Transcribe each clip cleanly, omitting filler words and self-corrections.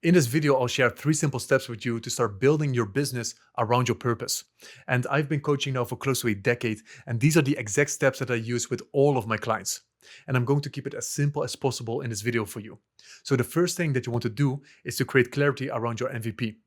In this video, I'll share 3 simple steps with you to start building your business around your purpose. And I've been coaching now for close to a decade, and these are the exact steps that I use with all of my clients. And I'm going to keep it as simple as possible in this video for you. So the first thing that you want to do is to create clarity around your MVP.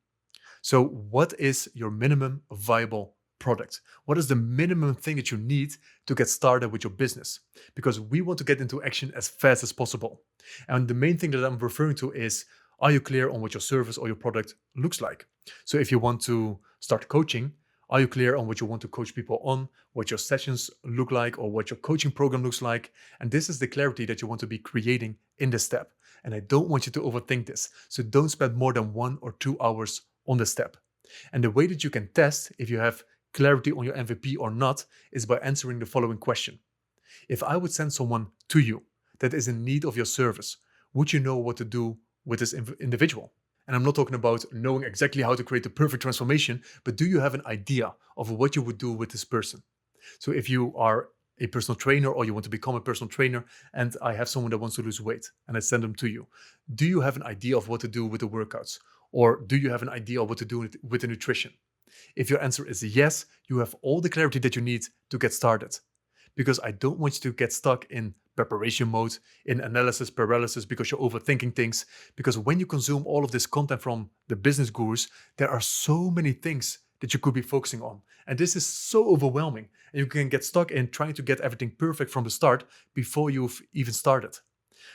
So what is your minimum viable product? What is the minimum thing that you need to get started with your business? Because we want to get into action as fast as possible. And the main thing that I'm referring to is, are you clear on what your service or your product looks like? So if you want to start coaching, are you clear on what you want to coach people on, what your sessions look like, or what your coaching program looks like? And this is the clarity that you want to be creating in this step. And I don't want you to overthink this. So don't spend more than 1 or 2 hours on the step. And the way that you can test if you have clarity on your MVP or not is by answering the following question. If I would send someone to you that is in need of your service, would you know what to do with this individual? And I'm not talking about knowing exactly how to create the perfect transformation, but do you have an idea of what you would do with this person? So if you are a personal trainer or you want to become a personal trainer and I have someone that wants to lose weight and I send them to you, do you have an idea of what to do with the workouts? Or do you have an idea of what to do with the nutrition? If your answer is yes, you have all the clarity that you need to get started. Because I don't want you to get stuck in preparation mode, in analysis paralysis because you're overthinking things. Because when you consume all of this content from the business gurus, there are so many things that you could be focusing on. And this is so overwhelming. And you can get stuck in trying to get everything perfect from the start before you've even started.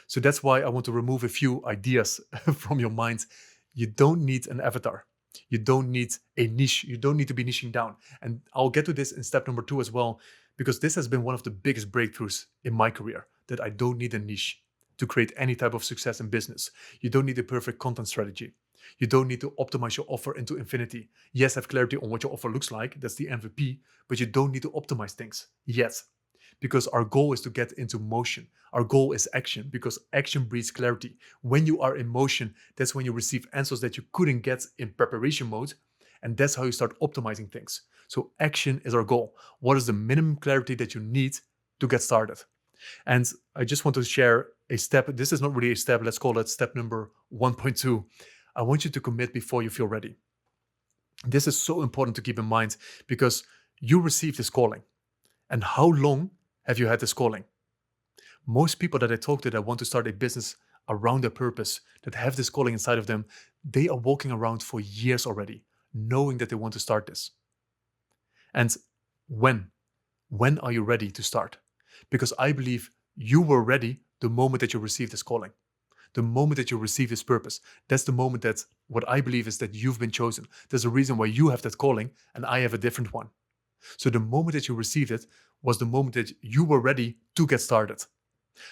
So that's why I want to remove a few ideas from your mind. You don't need an avatar. You don't need a niche. You don't need to be niching down. And I'll get to this in step number 2 as well, because this has been one of the biggest breakthroughs in my career, that I don't need a niche to create any type of success in business. You don't need a perfect content strategy. You don't need to optimize your offer into infinity. Yes, have clarity on what your offer looks like. That's the MVP, but you don't need to optimize things yet. Because our goal is to get into motion. Our goal is action, because action breeds clarity. When you are in motion, that's when you receive answers that you couldn't get in preparation mode. And that's how you start optimizing things. So action is our goal. What is the minimum clarity that you need to get started? And I just want to share a step. This is not really a step. Let's call it step number 1.2. I want you to commit before you feel ready. This is so important to keep in mind because you received this calling. And how long have you had this calling? Most people that I talk to that want to start a business around their purpose, that have this calling inside of them, they are walking around for years already, knowing that they want to start this. And when are you ready to start? Because I believe you were ready the moment that you received this calling, the moment that you received this purpose. That's the moment that what I believe is that you've been chosen. There's a reason why you have that calling and I have a different one. So the moment that you received it was the moment that you were ready to get started.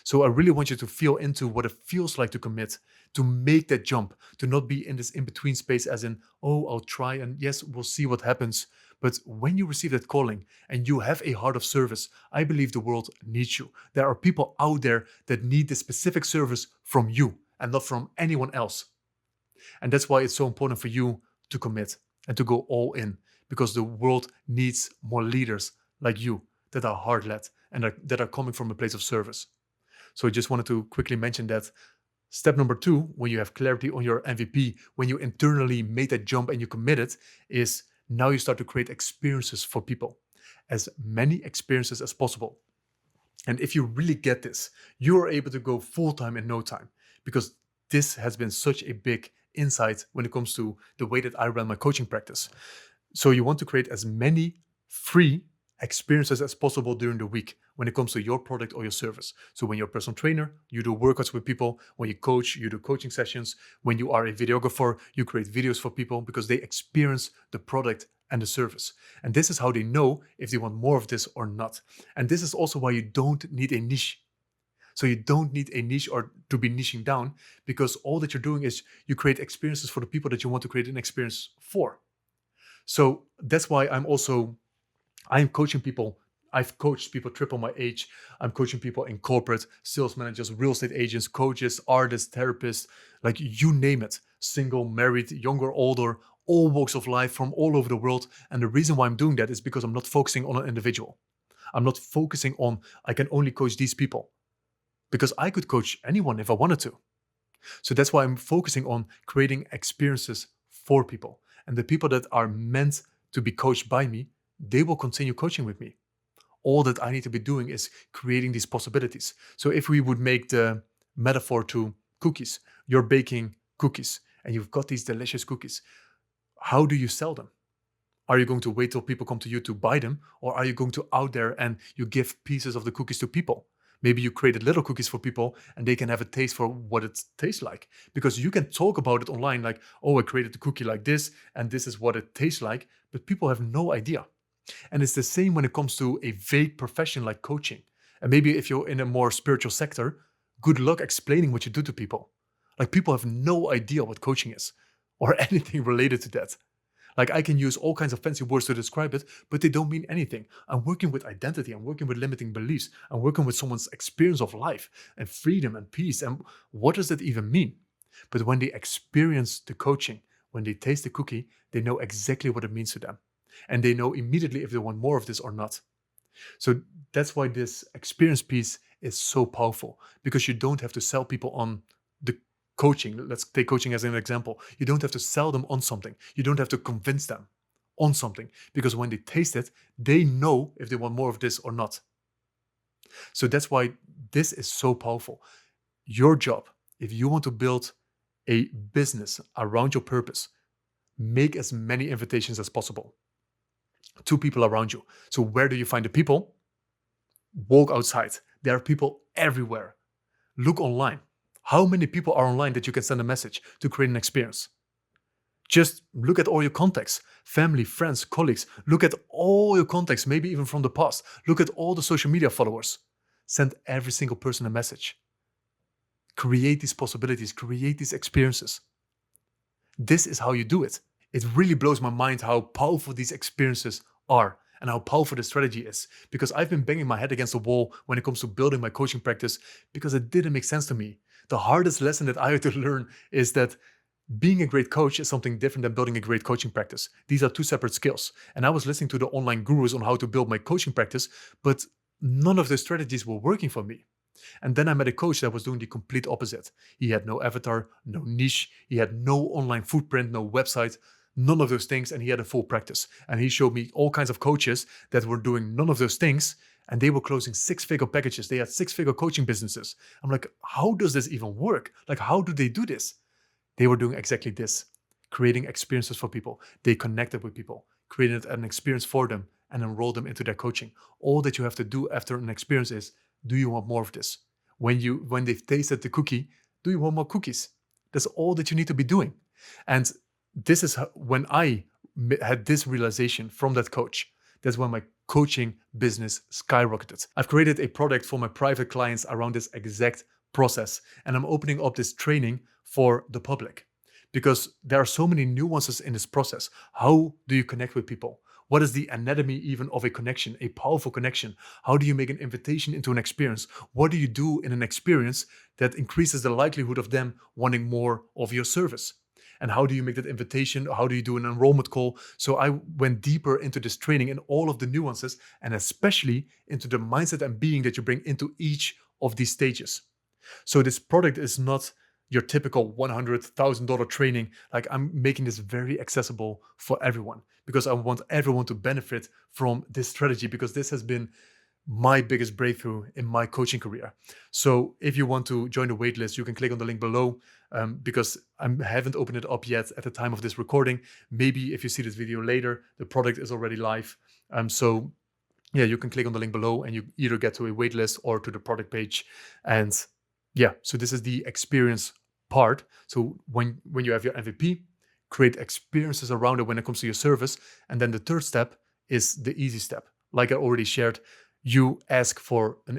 So I really want you to feel into what it feels like to commit, to make that jump, to not be in this in-between space as in, oh, I'll try and yes, we'll see what happens. But when you receive that calling and you have a heart of service, I believe the world needs you. There are people out there that need this specific service from you and not from anyone else. And that's why it's so important for you to commit and to go all in, because the world needs more leaders like you that are heart-led and that are coming from a place of service. So I just wanted to quickly mention that step number 2, when you have clarity on your MVP, when you internally made that jump and you committed, is now you start to create experiences for people, as many experiences as possible. And if you really get this, you are able to go full-time in no time, because this has been such a big insight when it comes to the way that I run my coaching practice. So you want to create as many free experiences as possible during the week when it comes to your product or your service. So when you're a personal trainer, you do workouts with people. When you coach, you do coaching sessions. When you are a videographer, you create videos for people because they experience the product and the service. And this is how they know if they want more of this or not. And this is also why you don't need a niche. So you don't need a niche or to be niching down, because all that you're doing is you create experiences for the people that you want to create an experience for. So that's why I'm coaching people. I've coached people triple my age. I'm coaching people in corporate, sales managers, real estate agents, coaches, artists, therapists, like you name it. Single, married, younger, older, all walks of life from all over the world. And the reason why I'm doing that is because I'm not focusing on an individual. I'm not focusing on, I can only coach these people. Because I could coach anyone if I wanted to. So that's why I'm focusing on creating experiences for people. And the people that are meant to be coached by me, they will continue coaching with me. All that I need to be doing is creating these possibilities. So if we would make the metaphor to cookies, you're baking cookies and you've got these delicious cookies. How do you sell them? Are you going to wait till people come to you to buy them? Or are you going to out there and you give pieces of the cookies to people? Maybe you created little cookies for people and they can have a taste for what it tastes like. Because you can talk about it online like, oh, I created a cookie like this and this is what it tastes like. But people have no idea. And it's the same when it comes to a vague profession like coaching. And maybe if you're in a more spiritual sector, good luck explaining what you do to people. Like people have no idea what coaching is or anything related to that. Like I can use all kinds of fancy words to describe it, but they don't mean anything. I'm working with identity. I'm working with limiting beliefs. I'm working with someone's experience of life and freedom and peace. And what does that even mean? But when they experience the coaching, when they taste the cookie, they know exactly what it means to them. And they know immediately if they want more of this or not. So that's why this experience piece is so powerful, because you don't have to sell people on the coaching. Let's take coaching as an example. You don't have to sell them on something. You don't have to convince them on something, because when they taste it, they know if they want more of this or not. So that's why this is so powerful. Your job, if you want to build a business around your purpose, make as many invitations as possible to people around you. So where do you find the people? Walk outside. There are people everywhere. Look online. How many people are online that you can send a message to create an experience? Just look at all your contacts, family, friends, colleagues. Look at all your contacts, maybe even from the past. Look at all the social media followers. Send every single person a message. Create these possibilities, create these experiences. This is how you do it. It really blows my mind how powerful these experiences are and how powerful the strategy is, because I've been banging my head against the wall when it comes to building my coaching practice because it didn't make sense to me. The hardest lesson that I had to learn is that being a great coach is something different than building a great coaching practice. These are two separate skills. And I was listening to the online gurus on how to build my coaching practice, but none of the strategies were working for me. And then I met a coach that was doing the complete opposite. He had no avatar, no niche, he had no online footprint, no website, none of those things, and he had a full practice. And he showed me all kinds of coaches that were doing none of those things, and they were closing six-figure packages. They had six-figure coaching businesses. I'm like, how does this even work? Like, how do they do this? They were doing exactly this, creating experiences for people. They connected with people, created an experience for them, and enrolled them into their coaching. All that you have to do after an experience is, do you want more of this? When they've tasted the cookie, do you want more cookies? That's all that you need to be doing. And this is when I had this realization from that coach. That's when my coaching business skyrocketed. I've created a product for my private clients around this exact process. And I'm opening up this training for the public because there are so many nuances in this process. How do you connect with people? What is the anatomy even of a connection, a powerful connection? How do you make an invitation into an experience? What do you do in an experience that increases the likelihood of them wanting more of your service? And how do you make that invitation? How do you do an enrollment call? So I went deeper into this training and all of the nuances, and especially into the mindset and being that you bring into each of these stages. So this product is not your typical $100,000 training. Like, I'm making this very accessible for everyone because I want everyone to benefit from this strategy, because this has been my biggest breakthrough in my coaching career. So if you want to join the waitlist, you can click on the link below, because I haven't opened it up yet at the time of this recording. Maybe if you see this video later, the product is already live. So yeah, you can click on the link below and you either get to a waitlist or to the product page. And yeah, so this is the experience part. So when you have your MVP, create experiences around it when it comes to your service. And then the third step is the easy step. Like I already shared, you ask for a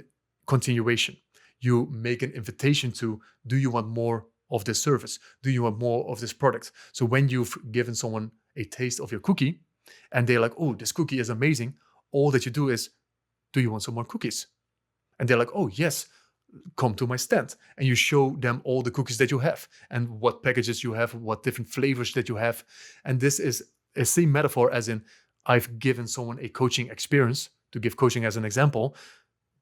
continuation. You make an invitation to, do you want more of this service? Do you want more of this product? So when you've given someone a taste of your cookie and they're like, oh, this cookie is amazing, all that you do is, do you want some more cookies? And they're like, oh, yes, come to my stand. And you show them all the cookies that you have and what packages you have, what different flavors that you have. And this is a same metaphor as in, I've given someone a coaching experience, to give coaching as an example.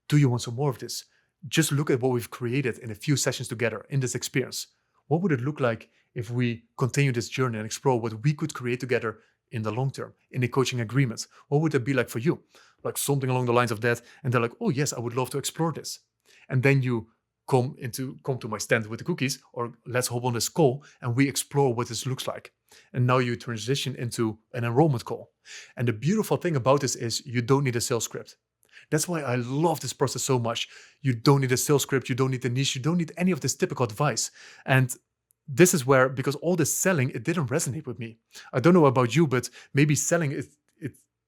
Do you want some more of this? Just look at what we've created in a few sessions together in this experience. What would it look like if we continue this journey and explore what we could create together in the long term, in a coaching agreement? What would that be like for you? Like something along the lines of that. And they're like, oh yes, I would love to explore this. And then you come to my stand with the cookies, or let's hop on this call and we explore what this looks like. And now you transition into an enrollment call. And the beautiful thing about this is you don't need a sales script. That's why I love this process so much. You don't need a sales script, you don't need a niche, you don't need any of this typical advice. And this is where, because all this selling, it didn't resonate with me. I don't know about you, but maybe selling it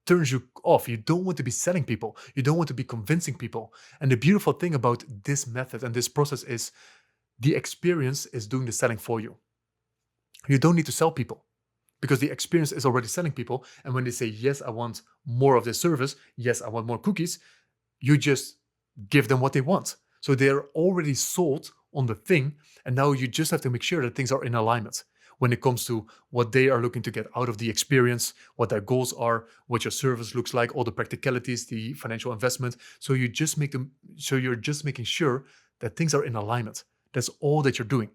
turns you off. You don't want to be selling people. You don't want to be convincing people. And the beautiful thing about this method and this process is the experience is doing the selling for you. You don't need to sell people because the experience is already selling people. And when they say, yes, I want more of this service, yes, I want more cookies, you just give them what they want. So they're already sold on the thing. And now you just have to make sure that things are in alignment when it comes to what they are looking to get out of the experience, what their goals are, what your service looks like, all the practicalities, the financial investment. So you're just making sure that things are in alignment. That's all that you're doing.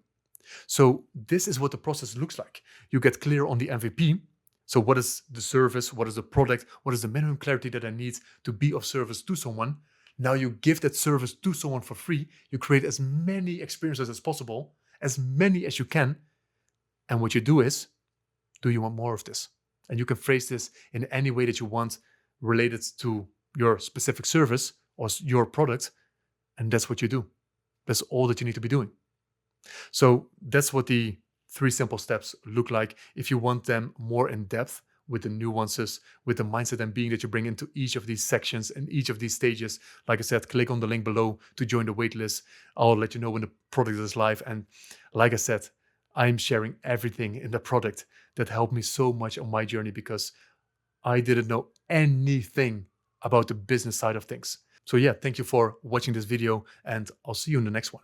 So this is what the process looks like. You get clear on the MVP. So what is the service? What is the product? What is the minimum clarity that I need to be of service to someone? Now you give that service to someone for free. You create as many experiences as possible, as many as you can. And what you do is, do you want more of this? And you can phrase this in any way that you want related to your specific service or your product. And that's what you do. That's all that you need to be doing. So that's what the 3 simple steps look like. If you want them more in depth with the nuances, with the mindset and being that you bring into each of these sections and each of these stages, like I said, click on the link below to join the waitlist. I'll let you know when the product is live. And like I said, I'm sharing everything in the product that helped me so much on my journey because I didn't know anything about the business side of things. So yeah, thank you for watching this video and I'll see you in the next one.